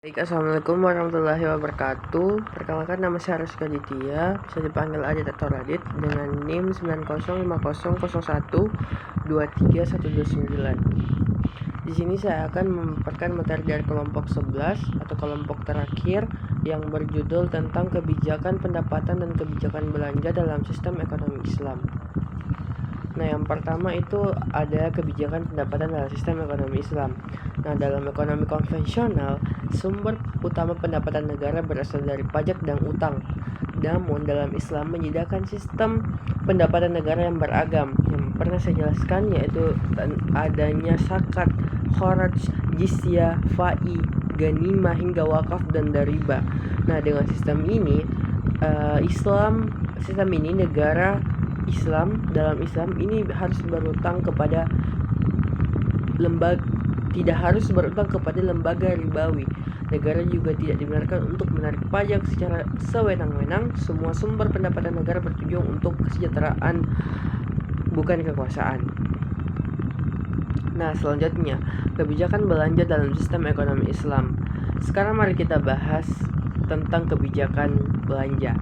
Baik, assalamualaikum warahmatullahi wabarakatuh. Perkenalkan, nama saya Rizky Aditya, bisa dipanggil Adit atau Radit, dengan NIM 90502323129. Di sini saya akan memaparkan materi dari kelompok 11 atau kelompok terakhir yang berjudul tentang kebijakan pendapatan dan kebijakan belanja dalam sistem ekonomi Islam. Nah, yang pertama itu ada kebijakan pendapatan dalam sistem ekonomi Islam. Nah, dalam ekonomi konvensional, sumber utama pendapatan negara berasal dari pajak dan utang. Namun, dalam Islam menyediakan sistem pendapatan negara yang beragam. Yang pernah saya jelaskan yaitu adanya zakat, kharaj, jizyah, fai, ganimah, hingga wakaf dan riba. Nah, dengan sistem ini, negara Islam dalam Islam ini harus berutang kepada tidak harus berutang kepada lembaga ribawi. Negara juga tidak dibenarkan untuk menarik pajak secara sewenang-wenang. Semua sumber pendapatan negara bertujuan untuk kesejahteraan, bukan kekuasaan. Nah, selanjutnya kebijakan belanja dalam sistem ekonomi Islam. Sekarang mari kita bahas tentang kebijakan belanja.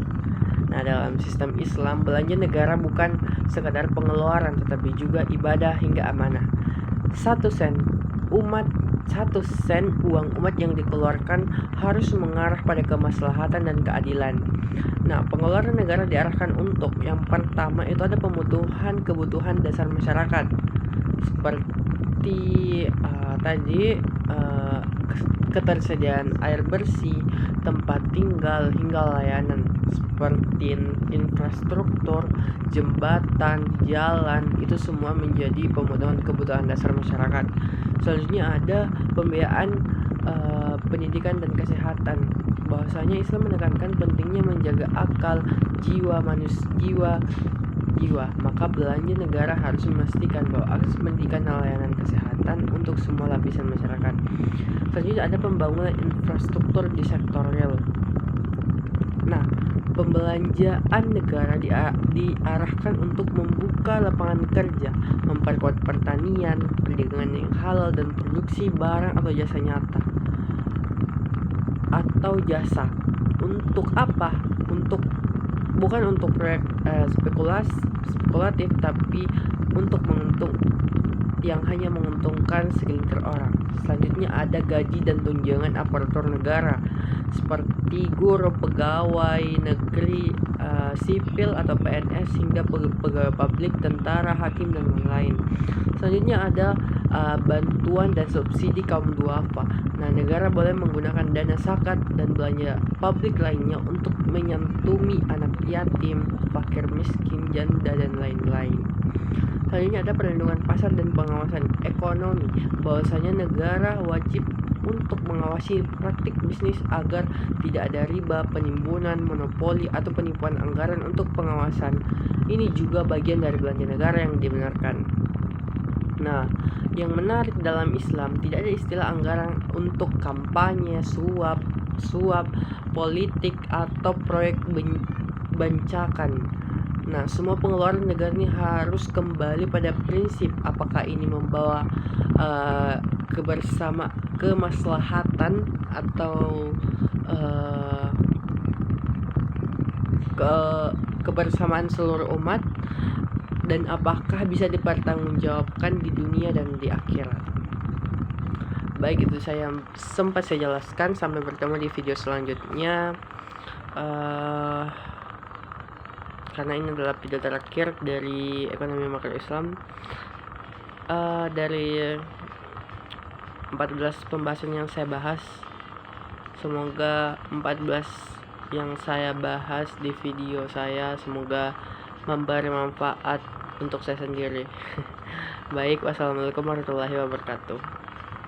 Nah, dalam sistem Islam, belanja negara bukan sekadar pengeluaran, tetapi juga ibadah hingga amanah. 1 sen uang umat yang dikeluarkan harus mengarah pada kemaslahatan dan keadilan. Nah, pengeluaran negara diarahkan untuk yang pertama itu ada kebutuhan dasar masyarakat, seperti ketersediaan air bersih, tempat tinggal, hingga layanan seperti infrastruktur, jembatan, jalan, itu semua menjadi pemenuhan kebutuhan dasar masyarakat. Selanjutnya ada pembiayaan pendidikan dan kesehatan. Bahwasanya Islam menekankan pentingnya menjaga akal, jiwa, maka belanja negara harus memastikan bahwa akses pendidikan dan layanan kesehatan untuk semua lapisan masyarakat. Selanjutnya ada pembangunan infrastruktur di sektor real. Nah, pembelanjaan negara diarahkan untuk membuka lapangan kerja, memperkuat pertanian, perdagangan yang halal, dan produksi barang atau jasa nyata atau jasa. Untuk apa? Bukan untuk proyek spekulatif, tapi untuk yang hanya menguntungkan segelintir orang. Selanjutnya ada gaji dan tunjangan aparatur negara seperti guru, pegawai negeri sipil atau PNS, hingga pegawai publik, tentara, hakim, dan lain-lain. Selanjutnya ada bantuan dan subsidi kaum duafa. Nah, negara boleh menggunakan dana zakat dan belanja publik lainnya untuk menyantuni anak yatim, fakir miskin, janda, dan lain-lain. Selanjutnya ada perlindungan pasar dan pengawasan ekonomi. Bahwasanya negara wajib untuk mengawasi praktik bisnis agar tidak ada riba, penimbunan, monopoli, atau penipuan anggaran. Untuk pengawasan ini juga bagian dari belanja negara yang dibenarkan. Nah, yang menarik dalam Islam, tidak ada istilah anggaran untuk kampanye, suap politik, atau proyek bancakan. Nah, semua pengeluaran negara ini harus kembali pada prinsip apakah ini membawa kemaslahatan atau kebersamaan seluruh umat, dan apakah bisa dipertanggungjawabkan di dunia dan di akhirat. Baik, itu sempat saya jelaskan. Sampai bertemu di video selanjutnya. Karena ini adalah video terakhir dari ekonomi makro Islam. Dari 14 pembahasan yang saya bahas, semoga 14 yang saya bahas di video saya semoga memberi manfaat untuk saya sendiri. Baik, wassalamualaikum warahmatullahi wabarakatuh.